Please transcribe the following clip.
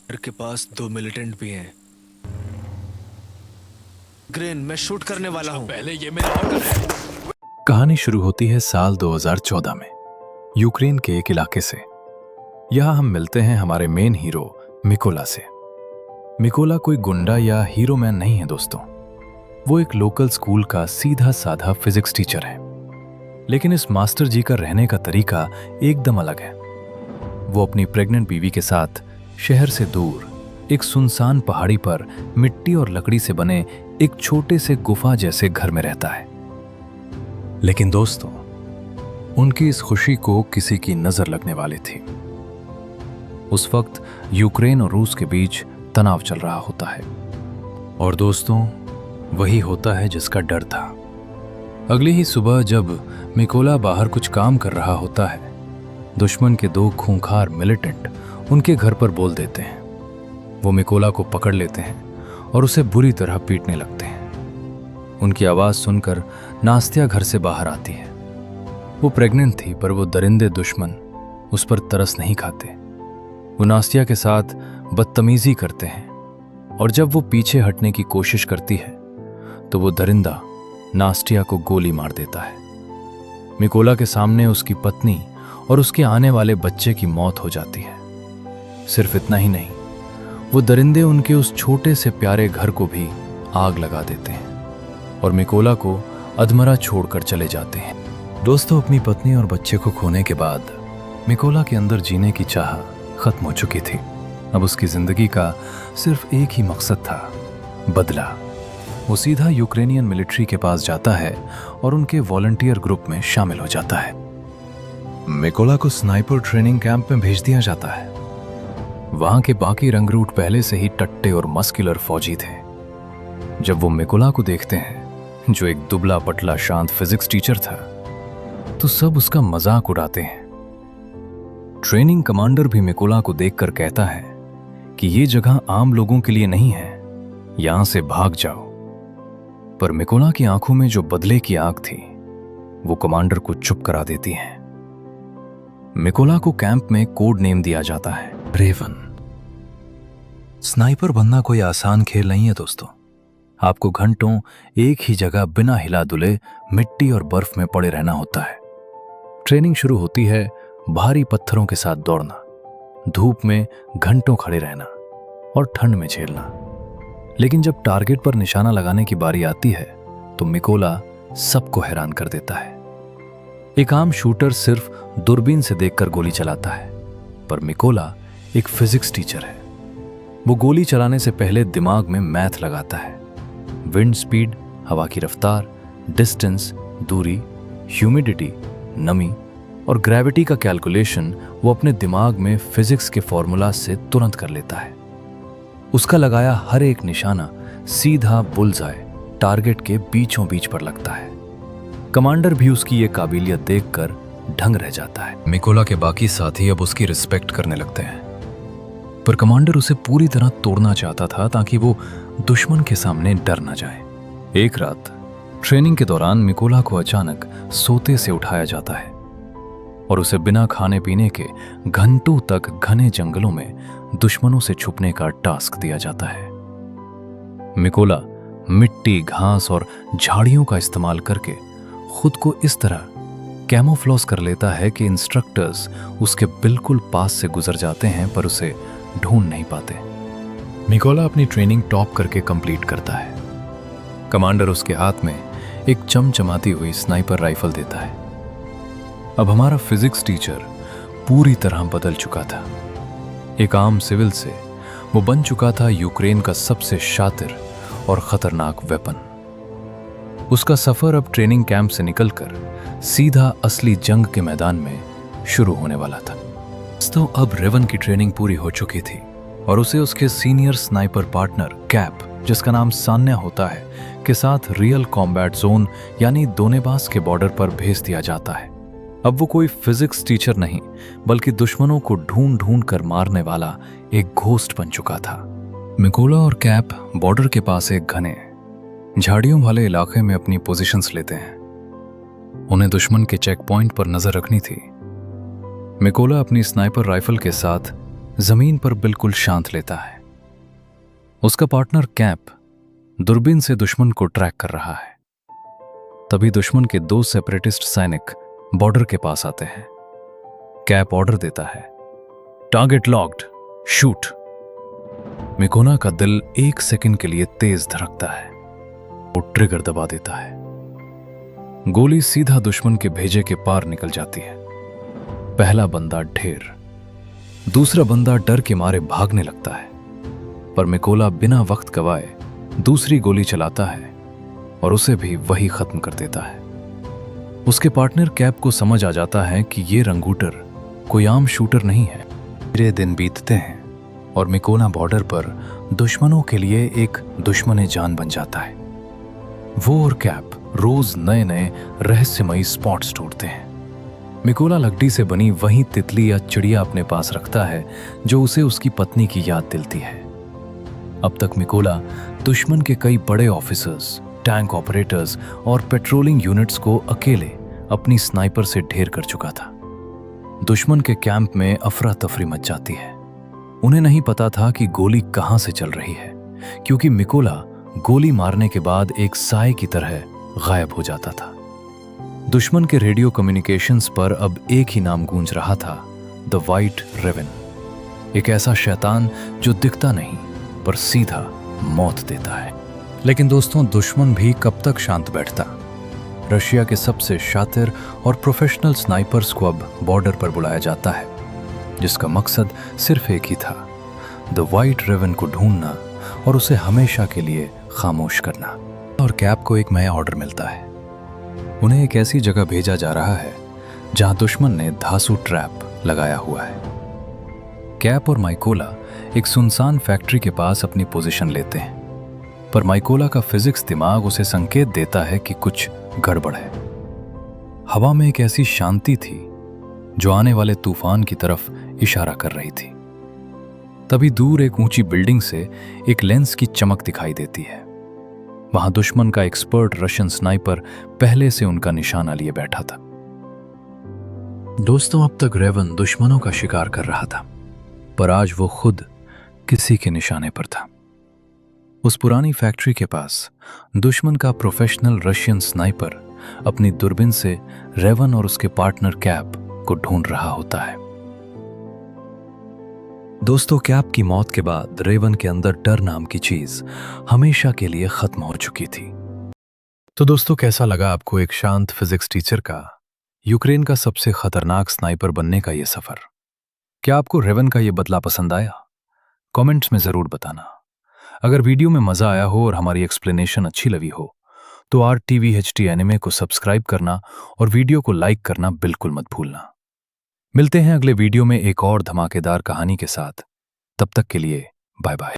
घर के पास 2 मिलिटेंट भी हैं। ग्रेन, मैं शूट करने वाला हूँ। पहले ये मेरा ऑर्डर है। कहानी शुरू होती है साल 2014 में यूक्रेन के एक इलाके से। यहाँ हम मिलते हैं हमारे मेन हीरो मिकोला से। मिकोला कोई गुंडा या हीरो मैन नहीं है दोस्तों। वो एक लोकल स्कूल का सीधा साधा फिजिक्स टीचर है। लेकिन इस मास्टर जी का रहने का तरीका एकदम अलग है। वो अपनी प्रेग्नेंट बीवी के साथ शहर से दूर एक सुनसान पहाड़ी पर मिट्टी और लकड़ी से बने एक छोटे से गुफा जैसे घर में रहता है। लेकिन दोस्तों, उनकी इस खुशी को किसी की नजर लगने वाली थी। उस वक्त यूक्रेन और रूस के बीच तनाव चल रहा होता है। और दोस्तों, वही होता है जिसका डर था। अगली ही सुबह जब मिकोला बाहर कुछ काम कर रहा होता है, दुश्मन के 2 खूंखार मिलिटेंट उनके घर पर बोल देते हैं। वो मिकोला को पकड़ लेते हैं और उसे बुरी तरह पीटने लगते हैं। उनकी आवाज़ सुनकर नास्तिया घर से बाहर आती है। वो प्रेग्नेंट थी, पर वो दरिंदे दुश्मन उस पर तरस नहीं खाते। वो नास्तिया के साथ बदतमीजी करते हैं और जब वो पीछे हटने की कोशिश करती है तो वो दरिंदा नास्तिया को गोली मार देता है। मिकोला के सामने उसकी पत्नी और उसके आने वाले बच्चे की मौत हो जाती है। सिर्फ इतना ही नहीं, वो दरिंदे उनके उस छोटे से प्यारे घर को भी आग लगा देते हैं और मिकोला को अधमरा छोड़कर चले जाते हैं। दोस्तों, अपनी पत्नी और बच्चे को खोने के बाद मिकोला के अंदर जीने की चाह खत्म हो चुकी थी। अब उसकी जिंदगी का सिर्फ एक ही मकसद था, बदला। वो सीधा यूक्रेनियन मिलिट्री के पास जाता है और उनके वॉलंटियर ग्रुप में शामिल हो जाता है। मिकोला को स्नाइपर ट्रेनिंग कैंप में भेज दिया जाता है। वहां के बाकी रंगरूट पहले से ही टट्टे और मस्कुलर फौजी थे। जब वो मिकोला को देखते हैं, जो एक दुबला पतला शांत फिजिक्स टीचर था, तो सब उसका मजाक उड़ाते हैं। ट्रेनिंग कमांडर भी मिकोला को देखकर कहता है कि ये जगह आम लोगों के लिए नहीं है, यहां से भाग जाओ। पर मिकोला की आंखों में जो बदले की आग थी, वो कमांडर को चुप करा देती है। मिकोला को कैंप में कोड नेम दिया जाता है, रेवन। स्नाइपर बनना कोई आसान खेल नहीं है दोस्तों। आपको घंटों एक ही जगह बिना हिला डुले मिट्टी और बर्फ में पड़े रहना होता है। ट्रेनिंग शुरू होती है भारी पत्थरों के साथ दौड़ना, धूप में घंटों खड़े रहना और ठंड में झेलना। लेकिन जब टारगेट पर निशाना लगाने की बारी आती है तो मिकोला सबको हैरान कर देता है। एक आम शूटर सिर्फ दूरबीन से देखकर गोली चलाता है, पर मिकोला एक फिजिक्स टीचर है। वो गोली चलाने से पहले दिमाग में मैथ लगाता है। विंड स्पीड, हवा की रफ्तार, डिस्टेंस, दूरी, ह्यूमिडिटी, नमी और ग्रेविटी का कैलकुलेशन वो अपने दिमाग में फिजिक्स के फॉर्मूला से तुरंत कर लेता है। उसका लगाया हर एक निशाना सीधा बुल्सआई टारगेट के बीचों बीच पर लगता है। कमांडर भी उसकी ये काबिलियत देखकर ढंग रह जाता है। मिकोला के बाकी साथी अब उसकी रिस्पेक्ट करने लगते हैं, पर कमांडर उसे पूरी तरह तोड़ना चाहता था ताकि वो दुश्मन के सामने डर न जाए। एक रात ट्रेनिंग के दौरान मिकोला को अचानक सोते से उठाया जाता है और उसे बिना खाने पीने के घंटों तक घने जंगलों में दुश्मनों से छुपने का टास्क दिया जाता है। मिकोला मिट्टी, घास और झाड़ियों का इस्तेमाल करके खुद को इस तरह कैमोफ्लॉज कर लेता है कि इंस्ट्रक्टर्स उसके बिल्कुल पास से गुजर जाते हैं पर उसे ढूंढ नहीं पाते। मिकोला अपनी ट्रेनिंग टॉप करके कंप्लीट करता है। कमांडर उसके हाथ में एक चमचमाती हुई स्नाइपर राइफल देता है। अब हमारा फिजिक्स टीचर पूरी तरह बदल चुका था। एक आम सिविल से वो बन चुका था यूक्रेन का सबसे शातिर और खतरनाक वेपन। उसका सफर अब ट्रेनिंग कैंप से निकलकर सीधा असली जंग के मैदान में शुरू होने वाला था। तो अब रेवन की ट्रेनिंग पूरी हो चुकी थी और उसे उसके सीनियर स्नाइपर पार्टनर कैप, जिसका नाम सान्या होता है, के साथ रियल कॉम्बैट जोन यानी दोनेबास के बॉर्डर पर भेज दिया जाता है। अब वो कोई फिजिक्स टीचर नहीं, बल्कि दुश्मनों को ढूंढ ढूंढ कर मारने वाला एक घोस्ट बन चुका था। मिकोला और कैप बॉर्डर के पास एक घने झाड़ियों वाले इलाके में अपनी पोजीशंस लेते हैं। उन्हें दुश्मन के चेक पॉइंट पर नजर रखनी थी। मिकोला अपनी स्नाइपर राइफल के साथ जमीन पर बिल्कुल शांत लेता है। उसका पार्टनर कैप दूरबीन से दुश्मन को ट्रैक कर रहा है। तभी दुश्मन के 2 सेपरेटिस्ट सैनिक बॉर्डर के पास आते हैं। कैप ऑर्डर देता है, टारगेट लॉक्ड, शूट। मिकोना का दिल 1 सेकंड के लिए तेज धड़कता है। वो ट्रिगर दबा देता है। गोली सीधा दुश्मन के भेजे के पार निकल जाती है। पहला बंदा ढेर, दूसरा बंदा डर के मारे भागने लगता है, पर मिकोला बिना वक्त गवाए दूसरी गोली चलाता है और उसे भी वही खत्म कर देता है। उसके पार्टनर कैप को समझ आ जाता है कि ये रंगूटर कोई आम शूटर नहीं है। धीरे दिन बीतते हैं और मिकोना बॉर्डर पर दुश्मनों के लिए एक दुश्मन जान बन जाता है। वो और कैप रोज नए नए रहस्यमयी स्पॉट्स ढूंढते हैं। मिकोला लकड़ी से बनी वही तितली या चिड़िया अपने पास रखता है जो उसे उसकी पत्नी की याद दिलाती है। अब तक मिकोला दुश्मन के कई बड़े ऑफिसर्स, टैंक ऑपरेटर्स और पेट्रोलिंग यूनिट्स को अकेले अपनी स्नाइपर से ढेर कर चुका था। दुश्मन के कैंप में अफरा तफरी मच जाती है। उन्हें नहीं पता था कि गोली कहां से चल रही है, क्योंकि मिकोला गोली मारने के बाद एक साए की तरह गायब हो जाता था। दुश्मन के रेडियो कम्युनिकेशंस पर अब एक ही नाम गूंज रहा था, द वाइट रेवन। एक ऐसा शैतान जो दिखता नहीं पर सीधा मौत देता है। लेकिन दोस्तों, दुश्मन भी कब तक शांत बैठता। रशिया के सबसे शातिर और प्रोफेशनल स्नाइपर्स को अब बॉर्डर पर बुलाया जाता है, जिसका मकसद सिर्फ एक ही था, द वाइट रेवन को ढूंढना और उसे हमेशा के लिए खामोश करना। और कैप को एक नया ऑर्डर मिलता है। उन्हें एक ऐसी जगह भेजा जा रहा है जहां दुश्मन ने धांसू ट्रैप लगाया हुआ है। कैप और माइकोला एक सुनसान फैक्ट्री के पास अपनी पोजीशन लेते हैं, पर माइकोला का फिजिक्स दिमाग उसे संकेत देता है कि कुछ गड़बड़ है। हवा में एक ऐसी शांति थी जो आने वाले तूफान की तरफ इशारा कर रही थी। तभी दूर एक ऊंची बिल्डिंग से एक लेंस की चमक दिखाई देती है। वहां दुश्मन का एक्सपर्ट रशियन स्नाइपर पहले से उनका निशाना लिए बैठा था। दोस्तों, अब तक रेवन दुश्मनों का शिकार कर रहा था, पर आज वो खुद किसी के निशाने पर था। उस पुरानी फैक्ट्री के पास दुश्मन का प्रोफेशनल रशियन स्नाइपर अपनी दूरबीन से रेवन और उसके पार्टनर कैप को ढूंढ रहा होता है। दोस्तों, कैप की मौत के बाद रेवन के अंदर डर नाम की चीज हमेशा के लिए खत्म हो चुकी थी। तो दोस्तों, कैसा लगा आपको एक शांत फिजिक्स टीचर का यूक्रेन का सबसे खतरनाक स्नाइपर बनने का यह सफर? क्या आपको रेवन का यह बदला पसंद आया? कमेंट्स में जरूर बताना। अगर वीडियो में मजा आया हो और हमारी एक्सप्लेनेशन अच्छी लगी हो तो RTVHT एनिमे को सब्सक्राइब करना और वीडियो को लाइक करना बिल्कुल मत भूलना। मिलते हैं अगले वीडियो में एक और धमाकेदार कहानी के साथ। तब तक के लिए बाय बाय।